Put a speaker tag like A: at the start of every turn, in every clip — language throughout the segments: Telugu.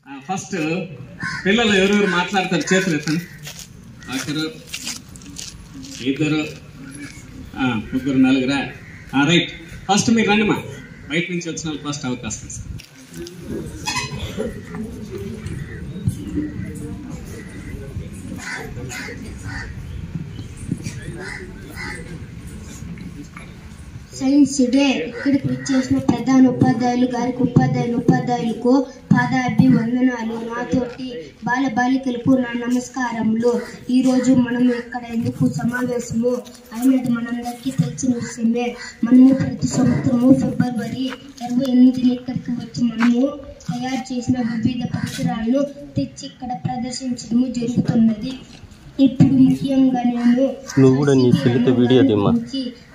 A: ఫస్ట్ పిల్లలు ఎవరెవరు మాట్లాడతారు చేతులు ఎత్తండి. ఒకరు, ఇద్దరు, ముగ్గురు, నలుగురా? రైట్. ఫస్ట్ మీరు రండి, బయట నుంచి వచ్చిన వాళ్ళు ఫస్ట్ అవకాశం ఇస్తాను.
B: సైన్స్ డే ఇక్కడికి వచ్చేసిన ప్రధాన ఉపాధ్యాయులు గారికి, ఉపాధ్యాయులకు పాదాభివందనాలు. నాతోటి బాలబాలికలకు నా నమస్కారములు. ఈరోజు మనం ఇక్కడ ఎందుకు సమావేశము అయినది మనందరికీ తెలిసిన విషయమే. మనము ప్రతి సంవత్సరము ఫిబ్రవరి 28 ఇక్కడికి వచ్చి మనము తయారు చేసిన వివిధ పరికరాలను తెచ్చి ఇక్కడ ప్రదర్శించడము జరుగుతున్నది. ఇప్పుడు ముఖ్యంగా నేను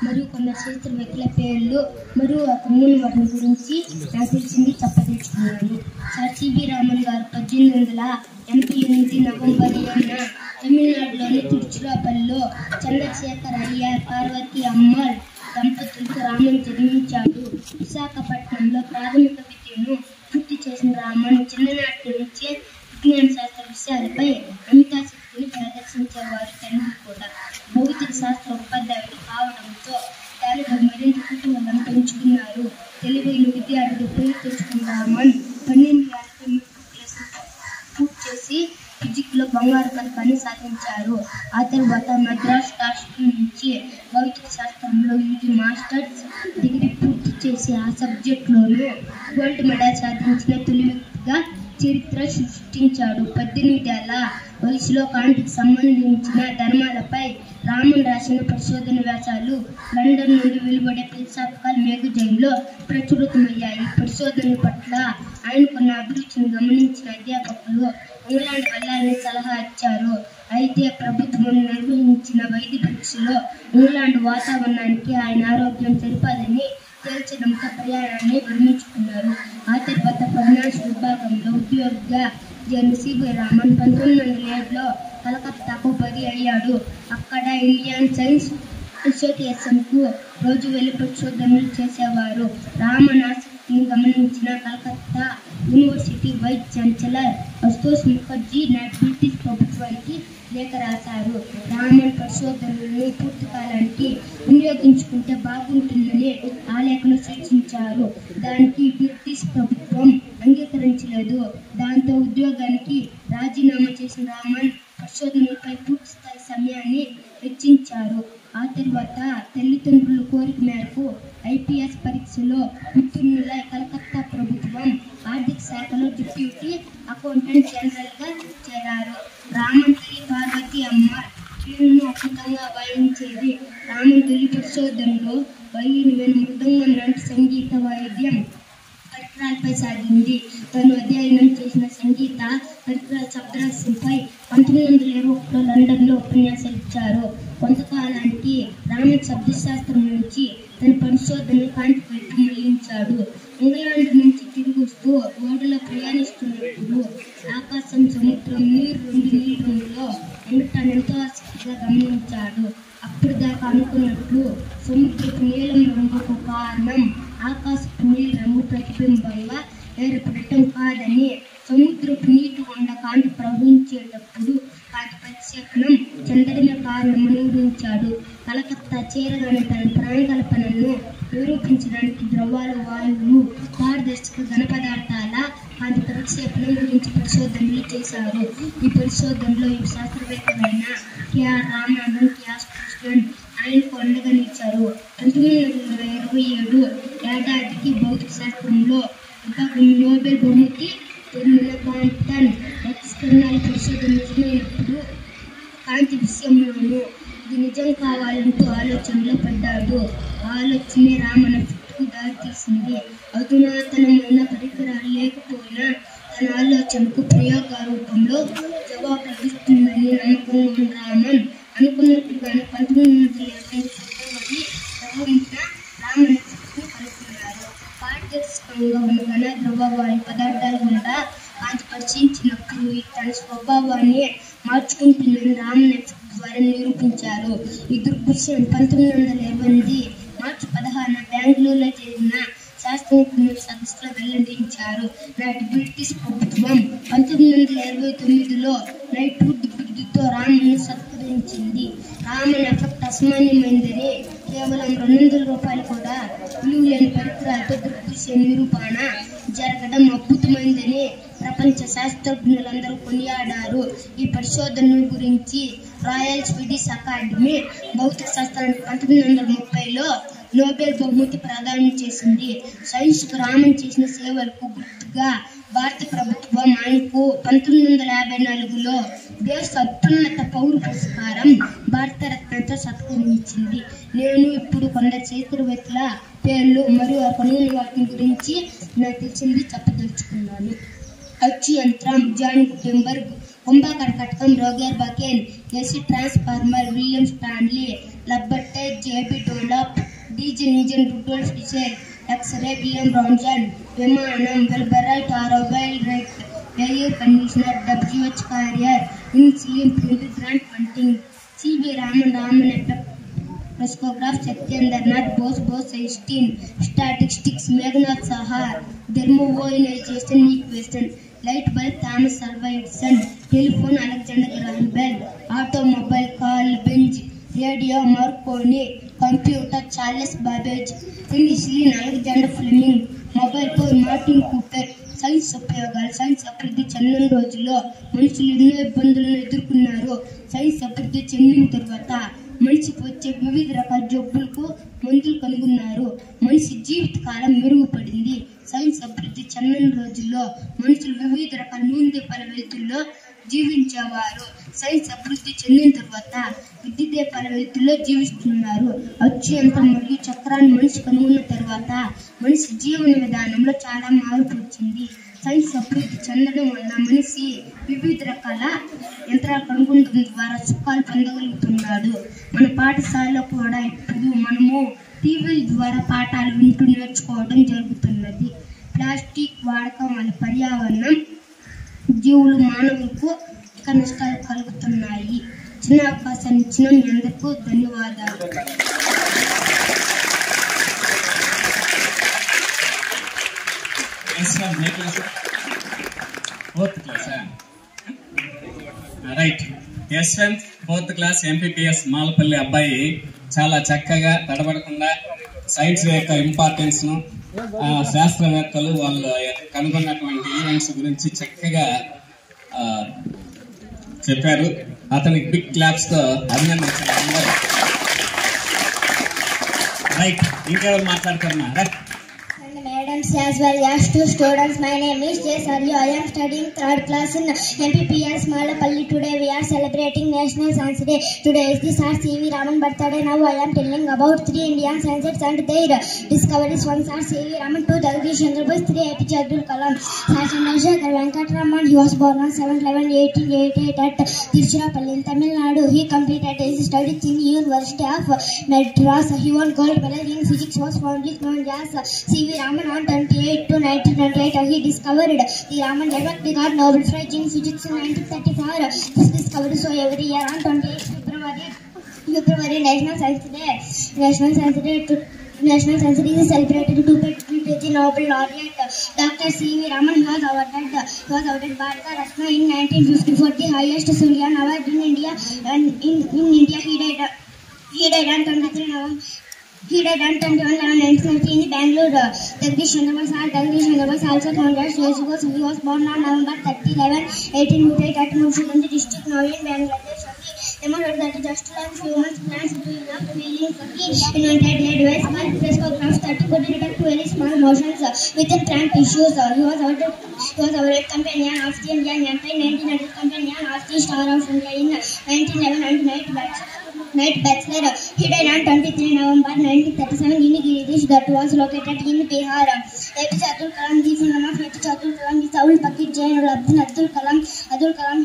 B: మరియు కొందరు శాస్త్రవేత్తల పేర్లు మరియు ఆ కమ్యూని వాటిని గురించి నాకు తెలిసింది చెప్పదలుచుకున్నాను. సార్ సివి రామన్ గారు 1888 నవంబర్ 7న తమిళనాడులోని తిరుచిరాపల్లిలో చంద్రశేఖర్ అయ్యర్, పార్వతి అమ్మాళ్ దంపతులకు రామన్ జన్మించాడు. విశాఖపట్నంలో ప్రాథమిక విద్యను పూర్తి చేసిన రామన్ చిన్ననాటి నుంచే విజ్ఞాన శాస్త్ర విషయాలపై అమితాశక్తిని ప్రదర్శించేవారు. తండ్రి కూడా భౌతిక శాస్త్ర ఉపాధ్యాయుడు కావడంతో దానిపై మరింత కుతూహలం పెంచుకున్నారు. తెలివైన విద్యార్థులు పేరు తెచ్చుకున్న రామన్ 12 ఏళ్లపై పూర్తి చేసి ఫిజిక్స్ లో బంగారు పథకాన్ని సాధించారు. ఆ తర్వాత మద్రాస్ రాష్ట్రం నుంచి భౌతిక శాస్త్రంలో మాస్టర్స్ డిగ్రీ పూర్తి చేసి ఆ సబ్జెక్టులోనూ గోల్డ్ మెడల్ సాధించిన తొలి వ్యక్తిగా చరిత్ర సృష్టించాడు. 18 ఏళ్ల వయసులో కాంతికి సంబంధించిన ధర్మాలపై రామన్ రాసిన పరిశోధన వ్యాసాలు లండన్ నుండి వెలువడే ఫిలసాఫికల్ మ్యాగజైన్లో ప్రచురితమయ్యాయి. పరిశోధన పట్ల ఆయనకున్న అభిరుచిని గమనించిన అధ్యాపకులు ఇంగ్లాండ్ వెళ్లాలని సలహా ఇచ్చారు. అయితే ప్రభుత్వం నిర్వహించిన వైద్య పరీక్షలో ఇంగ్లాండ్ వాతావరణానికి ఆయన ఆరోగ్యం సరిపోదని తేల్చడంతో ప్రయాణాన్ని విరమించుకున్నారు. ఆ తర్వాత ఫైనాన్స్ విభాగంలో ఉద్యోగిగా చేరిన సివి రామన్ 1907లో కలకత్తాకు బదిలీ అయ్యాడు. అక్కడ ఇండియన్ సైన్స్ అసోసియేషన్కు రోజు వెళ్లి పరిశోధనలు చేసేవారు. రామన్ ఆసక్తిని గమనించిన Calcutta university vice chancellor Ashutosh Mukherjee నాటి బ్రిటిష్ ప్రభుత్వానికి లేఖ రాశారు. రామన్ పరిశోధనలను పూర్తి కాలానికి వినియోగించుకుంటే బాగుంటుందని ఆ లేఖను సూచించారు. దానికి బ్రిటిష్ ప్రభుత్వం అంగీకరించలేదు. దాంతో ఉద్యోగానికి రాజీనామా చేసిన రామన్ పరిశోధనలపై పూర్తి స్థాయి సమయాన్ని వెచ్చించారు. ఆ తర్వాత తల్లిదండ్రుల కోరిక మేరకు ఐపీఎస్ పరీక్షలో ఉత్తీర్ణులై కలకత్తా ప్రభుత్వం ఆర్థిక శాఖలో డిప్యూటీ అకౌంటెంట్ జనరల్ గా చేరారు. రామన్ తల్లి పార్వతి అమ్మాళ్ వీరును అద్భుతంగా వాయించేది. రామన్ తల్లి పరిశోధనలో వైలిన్, మృదంగం లాంటి సంగీత వాయిద్యం పరికరాలపై సాగింది. తను అధ్యయనం చేసిన సంగీత పరికరాల శబ్దరహస్యంపై 1921లో లండన్లో ఉపన్యాసాలు ఇచ్చారు. కొంతకాలానికి రామన్ శబ్దశాస్త్రం నుంచి తన పరిశోధనలు కాంతి వైపు మళ్లించాడు. ఇంగ్లాండ్ నుంచి తిరిగి వస్తూ ఓడలో ప్రయాణిస్తున్నప్పుడు ఆకాశం, సముద్రం, నీరు రంగులో ఉండటాన్ని ఎంతో ఆసక్తిగా గమనించాడు. అప్పుడు దాకా అనుకున్నట్లు సముద్రపు నీలం రంగుకు కారణం ఆకాశపు నీలి రంగు ప్రతిబింబంగా ఏర్పడటం కాదని, సముద్రపు నీటి గుండా కాంతి ప్రవహించేటప్పుడు కాంతి ప్రక్షేపణం చెందడమే కారణమని ఊహించాడు. కలకత్తా చేరగానే తన ప్రాణకల్పనను నిరూపించడానికి ద్రవాలు, వాయువులు, పారదర్శక ఘన పదార్థాల కాంతి ప్రక్షేపణం గురించి పరిశోధనలు చేశారు. ఈ పరిశోధనలో ఈ శాస్త్రవేత్తలైన కెఆర్ రామన్, కెఎస్ కృష్ణన్ ఆయనకు అండగా నిలిచారు. 1927 ఏడాదికి భౌతిక శాస్త్రంలో నోబెల్ బహుమతి పొందిన కాంప్టన్ ఎక్స్టర్నల్ పరిశోధన నిజమైనప్పుడు కాంతి విషయంలోనూ ఇది నిజం కావాలంటూ ఆలోచనలో పడ్డాడు. ఆలోచనే రామన్ ఎఫెక్ట్కు దారితీసింది. అధునాతనమైన పరికరాలు లేకపోయినా తన ఆలోచనకు ప్రయోగ రూపంలో జవాబు లభిస్తుందని నమ్మకం ఉన్న రామన్ అనుకున్నట్టుగానే 1920 ఫిబ్రవరి 7న రామన్ ఎఫెక్ట్ను కనుగొన్నారు. పారదర్శకంగా ఉన్న ఘన ద్రవవాయు పదార్థాల గుండా కాంతి పరిశీలించినప్పుడు తన స్వభావాన్ని మార్చుకుంటుందని రామన్ ఎఫెక్ట్ ద్వారా నిరూపించారు. ఈ దృగ్విషయం 1928 మార్చి 16న బెంగళూరులో జరిగిన శాస్త్రజ్ఞుల సదస్సులో వెల్లడించారు. నాటి బ్రిటిష్ ప్రభుత్వం 1929లో నైట్వుడ్ బిరుదుతో రామన్ను సత్కరించింది. రామన్ ఎఫెక్ట్ అసామాన్యమైందని, కేవలం 200 రూపాయలు కూడా విలువలేని పరికరాలతో దృగ్విషయ నిరూపణ జరగడం అద్భుతమైందని ప్రపంచ శాస్త్రజ్ఞులందరూ కొనియాడారు. ఈ పరిశోధనల గురించి రాయల్ స్వీడిష్ అకాడమీ భౌతిక శాస్త్రానికి 1930లో నోబెల్ బహుమతి ప్రదానం చేసింది. సైన్స్కు రామన్ చేసిన సేవలకు గుర్తుగా భారత ప్రభుత్వం ఆయనకు 1954లో దేశ అత్యున్నత పౌర పురస్కారం భారతరత్నతో సత్కరించింది. నేను ఇప్పుడు కొందరు శాస్త్రవేత్తల పేర్లు మరియు కనుగొన్న వాటి గురించి నాకు తెలిసింది చెప్పదలుచుకున్నాను. అచ్చు యంత్రం జాన్ గుటెన్బర్గ్, కుంభాకార కటకం Roger Bacon, AC transformer William Stanley, rubber tyre JB Dunlop, diesel engine Rudolf Diesel, X ray William Roentgen, విమానం Wilbur Wright Orville Wright, air conditioner WH Carrier, insulin ప్రింట్ Grant Banting, CV Raman effect crescograph Satyendranath Bose Einstein, statistics Meghnath Saha, thermoionisation equation, light bulb Thomas Alva Edison, telephone Alexander Graham Bell, automobile Karl Benz, radio Marconi, computer Charles Babbage, penicillin Alexander Fleming, mobile phone Martin Cooper. Science ఉపయోగాలు. సైన్స్ అభివృద్ధి చెందిన రోజుల్లో మనుషులు ఎన్నో ఇబ్బందులను ఎదుర్కొన్నారు. సైన్స్ అభివృద్ధి చెందిన తర్వాత మనిషికి వచ్చే వివిధ రకాల జబ్బులకు మందులు కనుగొన్నారు. మనిషి జీవిత కాలం మెరుగుపడింది. సైన్స్ అభివృద్ధి చెందిన రోజుల్లో మనుషులు వివిధ రకాల నూనె దీపాల వెలుతుల్లో జీవించేవారు. సైన్స్ అభివృద్ధి చెందిన తర్వాత విద్యుత్ దీపాల వెలుతుల్లో జీవిస్తున్నారు. అచ్చు యంత్రం మరియు చక్రాన్ని మనిషి కనుగొన్న తర్వాత మనిషి జీవన విధానంలో చాలా మార్పు వచ్చింది. సైన్స్ అభివృద్ధి చెందడం వల్ల మనిషి వివిధ రకాల యంత్రాలు కనుగొనడం ద్వారా సుఖాలు పొందగలుగుతున్నాడు. మన పాఠశాలలో కూడా ఇప్పుడు మనము టీవీల ద్వారా పాఠాలు వింటూ నేర్చుకోవడం జరుగుతున్నది. ప్లాస్టిక్ వాడకం వల్ల పర్యావరణం, జీవులు, మానవులకు నష్టాలు కలుగుతున్నాయి. చిన్న అవకాశాన్ని ఇచ్చిన మీ అందరికీ ధన్యవాదాలు.
A: ఫోర్త్ క్లాస్ MPPS మాలపల్లి అబ్బాయి చాలా చక్కగా తడబడకుండా సైన్స్ యొక్క ఇంపార్టెన్స్ ను, శాస్త్రవేత్తలు వాళ్ళు కనుగొన్నటువంటి ఈవెంట్స్ గురించి చక్కగా చెప్పారు. అతనికి బిగ్ క్లాప్స్ తో అభినందించారు. రైట్, ఇంకెవరు మాట్లాడుతున్నా?
C: Madams as well as to students, my name is J. Saryu. I am studying 3rd class in MPPS Malapalli. Today we are celebrating National Science Day. Today is the Sir C.V. Raman birthday. Now I am telling about 3 Indian scientists and their discoveries. 1 Sir C.V. Raman, 2 Jagadish Chandra Bose, 3 APJ Abdul Kalam. Sir Chandrasekhar Venkataraman, he was born on 7/11/1888 at Tiruchirappalli in Tamil Nadu. He completed his studies in University of Madras. He won gold medal in physics. Was fondly known as C.V. Raman. On 28 to 1928, he discovered the Raman effect. He got Nobel Prize in Physics in 1934. This discovery, so every year on 28 February, National Science Day. National Science Day is celebrated to pay the Nobel laureate Dr. C.V. Raman. He was awarded Bharata Ratna in 1954, the highest civilian award in India. And in India, he died on 23 November. He died on 21/11/1990 in Bangalore. Jagadish Chandra Bose also founded CSIRO. He was born on November 30, 1888 at Murshidganj district, now in Bangladesh. He demonstrated that just like humans, plants do enough feelings. He invented a device called Crescograph that could detect very small motions within plant tissues. He was awarded Companion of the Indian Empire, 1900 Companion of the Star of India in 1911 Knight Bachelor. He died on 23 November 1937 in Giridish, that was located in Bihar. APJ Abdul Kalam, the son of APJ Abdul Kalam, is Saul Pakit Jain Abdul Kalam.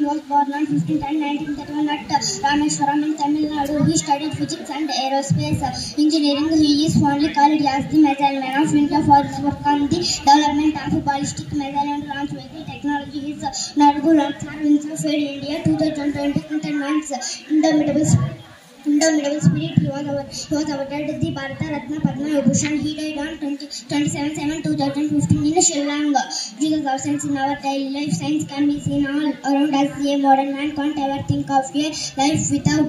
C: He was born on 15/10/1931 at Rameshwaram in Tamil Nadu. He studied physics and aerospace engineering. He is fondly called as the missile man of India for his work on the development of ballistic missile and launch vehicle technology. His notable works are Wings of India 2020 contains indomitable indomitable spirit. He was awarded the Bharata Ratna Padma Vibhushan. He died on 27/7/2015 in Sri Lanka. Because of science in our daily life, science can be seen all around us. A modern man can't ever think of a life without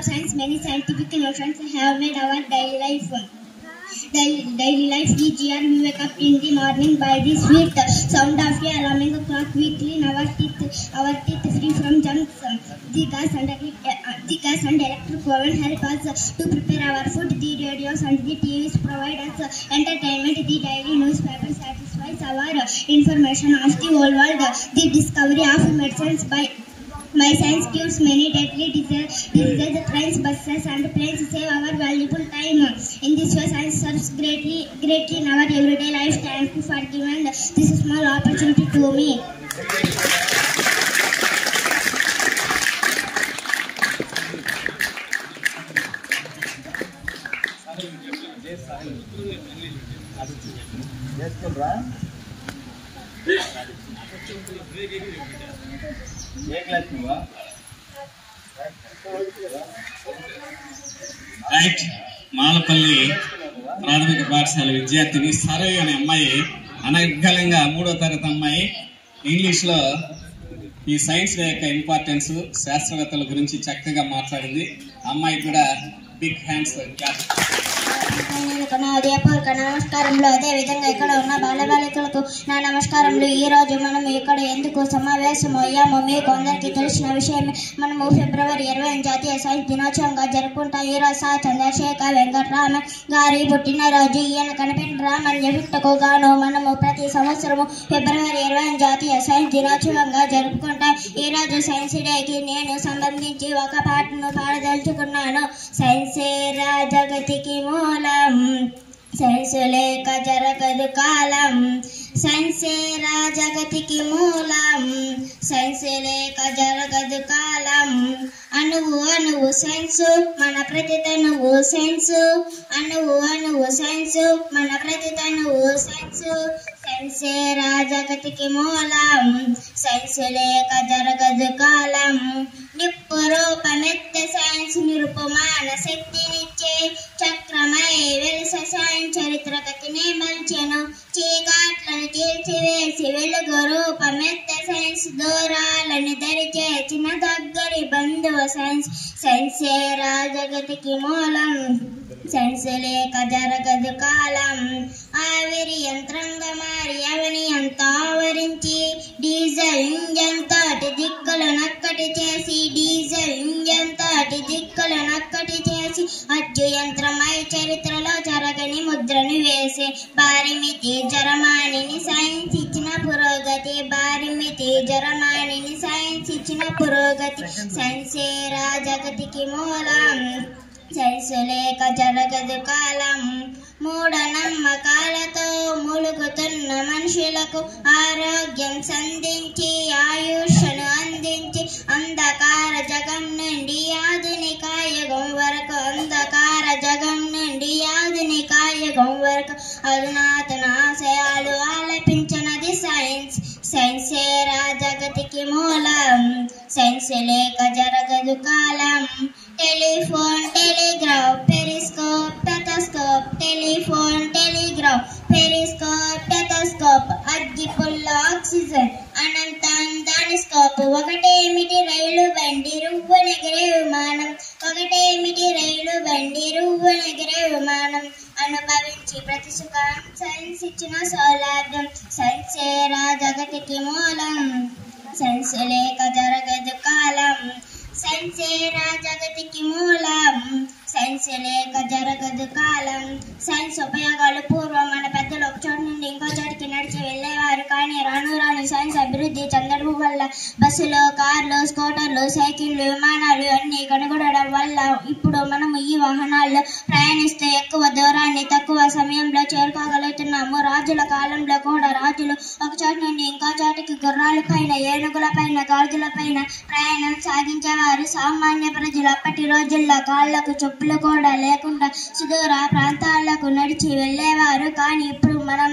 C: science. Many scientific innovations have made our daily life. Daily life easier. We wake up in the morning by the sweet sound of a alarming clock. We clean our teeth free from junks. The gas and electric oven help us to prepare our food. The radios and the TVs provide us entertainment. The daily newspaper satisfies our information of the whole world. The discovery of medicines by science cures many deadly diseases. Trains, buses and planes save our valuable time. In this way, science serves greatly in our everyday life. Thank you for giving this small opportunity to me.
A: Right, Malapalli ప్రాథమిక పాఠశాల విద్యార్థిని సరళి అనే అమ్మాయి అనర్గళంగా 3వ తరగతి అమ్మాయి ఇంగ్లీష్లో ఈ సైన్స్ డే యొక్క ఇంపార్టెన్స్, శాస్త్రవేత్తల గురించి చక్కగా మాట్లాడింది. అమ్మాయికి కూడా బిగ్ హ్యాండ్స్ క్లాప్.
C: ఉదయపూర్వక నమస్కారములు. అదే విధంగా ఇక్కడ ఉన్న బాలబాలికలకు నా నమస్కారములు. ఈ రోజు మనం ఇక్కడ ఎందుకు సమావేశం అయ్యామో మీకు అందరికీ తెలిసిన విషయమే. మనము ఫిబ్రవరి 20 జాతీయ సైన్స్ దినోత్సవంగా జరుపుకుంటాం. ఈ రోజు చంద్రశేఖర్ వెంకటరామన్ గారి పుట్టినరోజు. ఈయన కనిపెట్టిన రామన్ ఎఫెక్ట్కు గాను మనము ప్రతి సంవత్సరము ఫిబ్రవరి 20 జాతీయ సైన్స్ దినోత్సవంగా జరుపుకుంటాం. ఈ రోజు సైన్స్ డేకి నేను సంబంధించి ఒక పాటను పాడదలుచుకున్నాను. సైన్సే రా జగతికి మూలం, సైన్స్ లేక జరగదు కాలం. సైన్సే రా జగతికి మూలం, సైన్స్ లేక జరగదు కాలం. అణువు సైన్స్, మన ప్రతి తనువు సైన్స్. అణువు సైన్స్, మన ప్రతి తనువు సైన్స్. సైన్సే రా జగతికి మూలం, సైన్స్ లేక జరగదు కాలం. నిప్పు రూపమెత్తే సైన్స్, నిరుపమాన శక్తినిచ్చే చక్రమై వెలిసే సైన్స్. చరిత్ర గతిని మలిచెను, చీకట్లను తీర్చివేసి వెలుగు రూపమెత్తే సైన్స్. దూరాలని దరిచేసిన దగ్గరి బంధువు సైన్స్. సైన్సే రా జగతికి మూలం, సైన్స్ లేక జరగదు కాలం. ఆవిరి యంత్రంగా మారి అవని అంతా ఆవరించి, డీజల్ ఇంజన్ తోటి దిక్కులు నక్కటి చేసి, డీజల్ ఇంజన్ తోటి దిక్కులు నక్కటి చేసి, అచ్చు యంత్రమై చరిత్రలో జరగని ముద్రను వేసే. భారిమితి జరమానిని సైన్స్ ఇచ్చిన పురోగతి, భారిమితి జరమానిని సైన్స్ ఇచ్చిన పురోగతి. సైన్సే రా జగతికి మూలం, సైన్స్ లేక జరగదు కాలం. మూఢనమ్మకాలతో ములుగుతున్న మనుషులకు ఆరోగ్యం సంధించి, ఆయుష్ను అందించి, అంధకార జగం నుండి ఆధునిక యుగం వరకు, అంధకార జగం నుండి ఆధునిక యుగం వరకు అధునాతన ఆశయాలు ఆలపించినది సైన్స్. సైన్సే రా జగతికి మూలం, సైన్స్ లేక జరగదు కాలం. Telephone, telegraph, periscope, stethoscope. Telephone, telegraph, periscope, stethoscope. అగ్గి పుల్ల ఆక్సిజన్, అనంతం దాని స్కోప్. ఒకటేమిటి రైలు బండి రువ్వనెగిరే విమానం, ఒకటేమిటి రైలు బండి రువ్వనెగిరే విమానం. అనుభవించి ప్రతి సుఖం సైన్స్ ఇచ్చిన సౌలభ్యం. సైన్సే రా జగతికి మూలం, సైన్స్ లేక జరగదు కాలం. సైన్సే రా జగతికి మూలం, సైన్స్ లేక జరగదు కాలం. సైన్స్ ఉపయోగాలు. పూర్వం మన పెద్దలు ఒక చోటు నుండి ఇంకో చోటికి నడిచి వెళ్ళేవారు. కానీ రాను రాను సైన్స్ అభివృద్ధి చెందడం వల్ల బస్సులు, కార్లు, స్కూటర్లు, సైకిళ్ళు, విమానాలు అన్నీ కనుగొనడం వల్ల ఇప్పుడు మనము ఈ వాహనాల్లో ప్రయాణిస్తూ ఎక్కువ దూరాన్ని తక్కువ సమయంలో చేరుకోగలుగుతున్నాము. రాజుల కాలంలో కూడా రాజులు ఒక చోటు నుండి ఇంకో చోటికి గుర్రాల పైన, ఏనుగుల పైన, గాడిదల పైన ప్రయాణం సాగించేవారు. సామాన్య ప్రజలు అప్పటి రోజుల్లో కాళ్లకు చెప్పులు కూడా లేకుండా సుదూర ప్రాంతాలకు నడిచి వెళ్ళేవారు. కానీ ఇప్పుడు మనం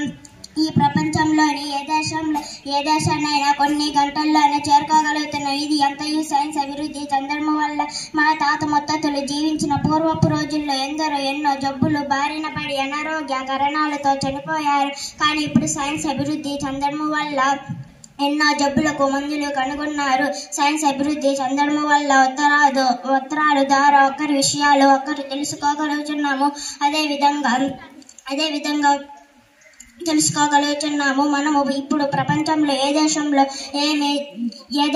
C: ఈ ప్రపంచంలోని ఏ దేశంలో ఏ దేశాన్నైనా కొన్ని గంటల్లోనే చేరుకోగలుగుతున్నాం. ఇది ఎంతయు సైన్స్ అభివృద్ధి చెందడం వల్ల. మన తాత ముత్తాతలు జీవించిన పూర్వపు రోజుల్లో ఎందరో ఎన్నో జబ్బులు బారిన పడి అనారోగ్య కారణాలతో చనిపోయారు. కానీ ఇప్పుడు సైన్స్ అభివృద్ధి చెందడం వల్ల ఎన్నో జబ్బులకు మందులు కనుగొన్నారు. సైన్స్ అభివృద్ధి చెందడం వల్ల ఉత్తరాల ద్వారా ఒకరి విషయాలు ఒకరు తెలుసుకోగలుగుతున్నాము. అదేవిధంగా తెలుసుకోగలుగుతున్నాము. మనము ఇప్పుడు ప్రపంచంలో ఏ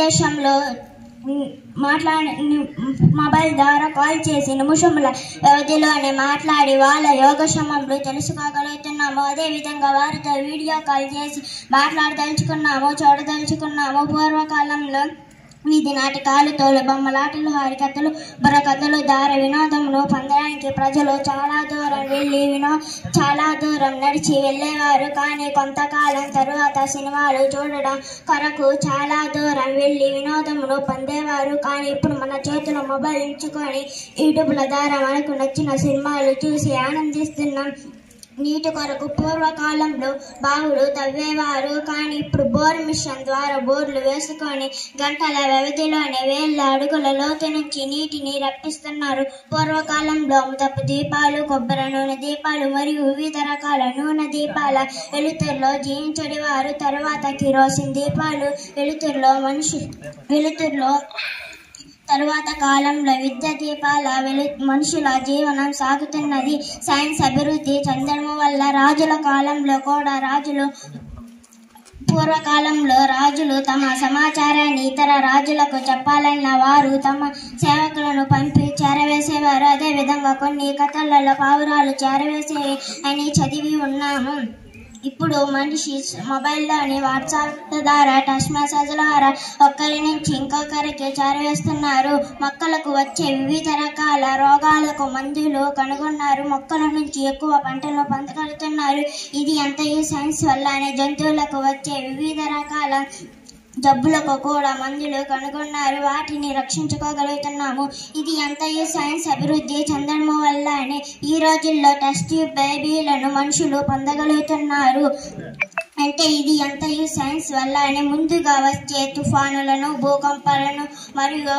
C: దేశంలో మొబైల్ ద్వారా కాల్ చేసి నిమిషముల వ్యవధిలోనే మాట్లాడి వాళ్ళ యోగక్షేమాలు తెలుసుకోగలుగుతున్నాము. అదేవిధంగా వారితో వీడియో కాల్ చేసి మాట్లాడదలుచుకున్నాము, చూడదలుచుకున్నాము. పూర్వకాలంలో వీధి నాటకాలు, తోలు బొమ్మలాటలు, హరికథలు, బుర్రకథలు ద్వారా వినోదమును పొందడానికి ప్రజలు చాలా దూరం నడిచి వెళ్ళేవారు. కానీ కొంతకాలం తరువాత సినిమాలు చూడడం కొరకు చాలా దూరం వెళ్ళి వినోదమును పొందేవారు. కానీ ఇప్పుడు మన చేతిలో మొబైల్ ఉంచుకొని యూట్యూబ్ల ద్వారా మనకు నచ్చిన సినిమాలు చూసి ఆనందిస్తున్నాం. నీటి కొరకు పూర్వకాలంలో బావులు తవ్వేవారు. కానీ ఇప్పుడు బోర్ మిషన్ ద్వారా బోర్లు వేసుకొని గంటల వ్యవధిలోనే వేల అడుగుల లోతు నుంచి నీటిని రప్పిస్తున్నారు. పూర్వకాలంలో అమృతపు దీపాలు, కొబ్బరి నూనె దీపాలు మరియు వివిధ రకాల నూనె దీపాల వెలుతురులో జీవించేవారు. తర్వాత కిరోసిన్ దీపాలు వెలుతురులో తరువాత కాలంలో విద్యుత్ దీపాల మనుషుల జీవనం సాగుతున్నది. సైన్స్ అభివృద్ధి చెందడం వల్ల రాజుల కాలంలో కూడా పూర్వకాలంలో రాజులు తమ సమాచారాన్ని ఇతర రాజులకు చెప్పాలన్న వారు తమ సేవకులను పంపి చేరవేసేవారు. అదేవిధంగా కొన్ని కథలలో పావురాలు చేరవేసేవి అని చదివి ఉన్నాము. ఇప్పుడు మనిషి మొబైల్లోని వాట్సాప్ ద్వారా టెక్స్ట్ మెసేజ్ల ద్వారా ఒకరి నుంచి ఇంకొకరికి చేరవేస్తున్నారు. మొక్కలకు వచ్చే వివిధ రకాల రోగాలకు మందులు కనుగొన్నారు. మొక్కల నుంచి ఎక్కువ పంటలు పొందగలుగుతున్నారు. ఇది అంతయు సైన్స్ వల్లనే. జంతువులకు వచ్చే వివిధ రకాల జబ్బులకు కూడా మందులు కనుగొన్నారు. వాటిని రక్షించుకోగలుగుతున్నాము. ఇది అంతయు సైన్స్ అభివృద్ధి చెందడం వల్లనే. ఈ రోజుల్లో టెస్ట్ ట్యూబ్ బేబీలను మనుషులు పొందగలుగుతున్నారు. అంటే ఇది అంతయు సైన్స్ వల్లనే. ముందుగా వచ్చే తుఫానులను, భూకంపాలను మరియు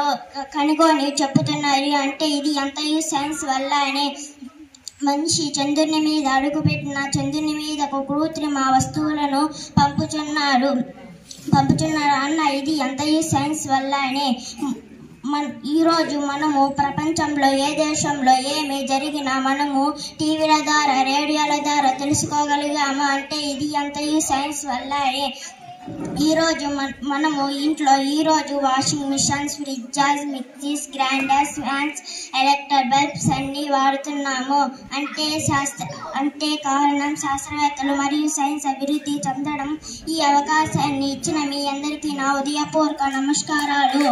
C: కనుగొని చెప్పుతున్నారు. అంటే ఇది అంతయు సైన్స్ వల్లనే. మనిషి చంద్రుని మీద అడుగుపెట్టిన చంద్రుని మీదకు కృత్రిమ వస్తువులను పంపుతున్నారు అన్న ఇది అంతయు సైన్స్ వల్లనే. ఈరోజు మనము ప్రపంచంలో ఏ దేశంలో ఏమి జరిగినా మనము టీవీల ద్వారా, రేడియోల ద్వారా తెలుసుకోగలిగాము. అంటే ఇది అంతయు సైన్స్ వల్లనే. ఈరోజు మనము ఇంట్లో washing machines, fridges, mixies, grinders, fans, electric bulbs అన్ని వాడుతున్నాము. అంటే కారణం శాస్త్రవేత్తలు మరియు సైన్స్ అభివృద్ధి చెందడం. ఈ అవకాశాన్ని ఇచ్చిన మీ అందరికీ నా ఉదయపూర్వక నమస్కారాలు.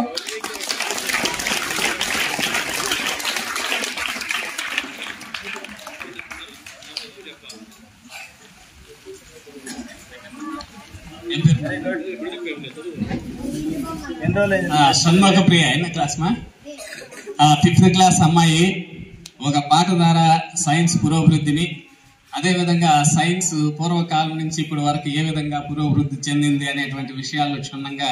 A: షణ్ముఖ ప్రియ ఎన్న క్లాస్ మా 5th క్లాస్ అమ్మాయి ఒక పాట ద్వారా సైన్స్ పురోభివృద్ధిని, అదేవిధంగా సైన్స్ పూర్వకాలం నుంచి ఇప్పటి వరకు ఏ విధంగా పురోభివృద్ధి చెందింది అనేటువంటి విషయాలు క్షుణ్ణంగా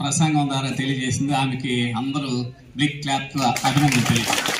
A: ప్రసంగం ద్వారా తెలియజేసింది. ఆమెకి అందరూ బిగ్ క్లాప్ అభినందనలు తెలియజేస్తారు.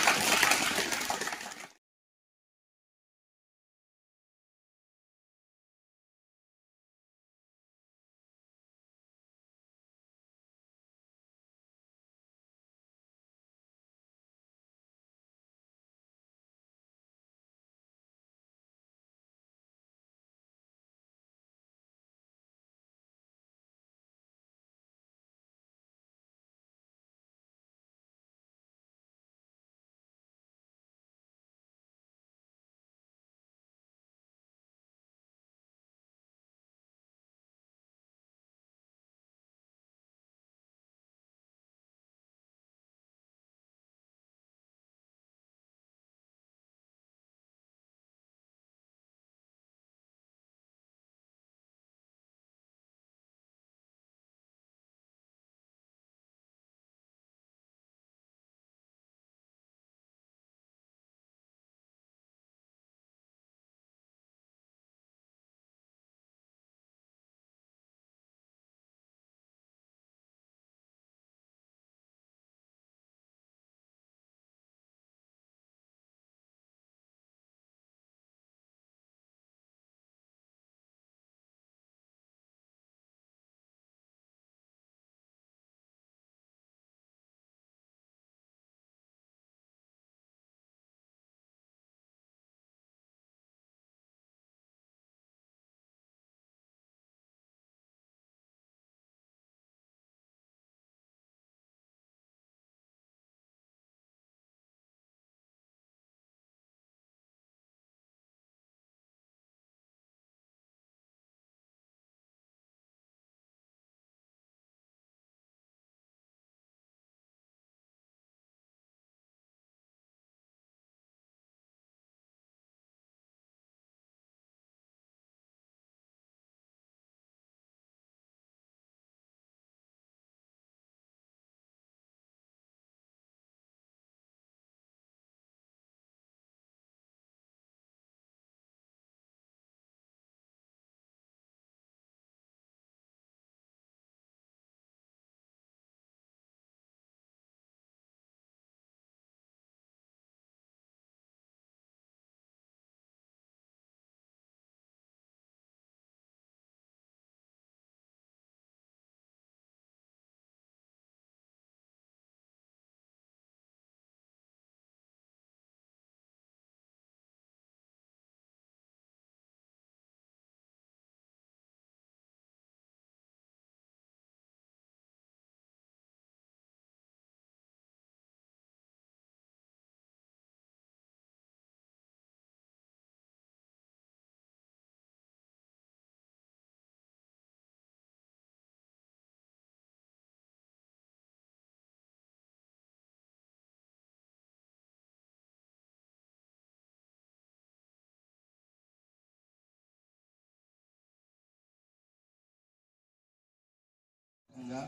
D: సందర్భంగా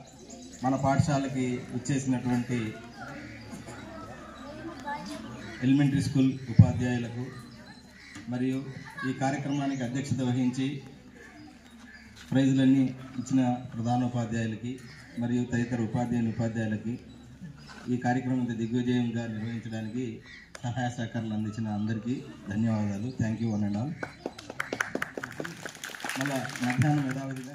D: మన పాఠశాలకి వచ్చేసినటువంటి ఎలిమెంటరీ స్కూల్ ఉపాధ్యాయులకు మరియు ఈ కార్యక్రమానికి అధ్యక్షత వహించి ప్రైజులన్నీ ఇచ్చిన ప్రధానోపాధ్యాయులకి మరియు తదితర ఉపాధ్యాయులకి ఈ కార్యక్రమం దిగ్విజయంగా నిర్వహించడానికి సహాయ సహకారాలు అందించిన అందరికీ ధన్యవాదాలు. Thank you one and all. మళ్ళీ మధ్యాహ్నం యథావిధిగా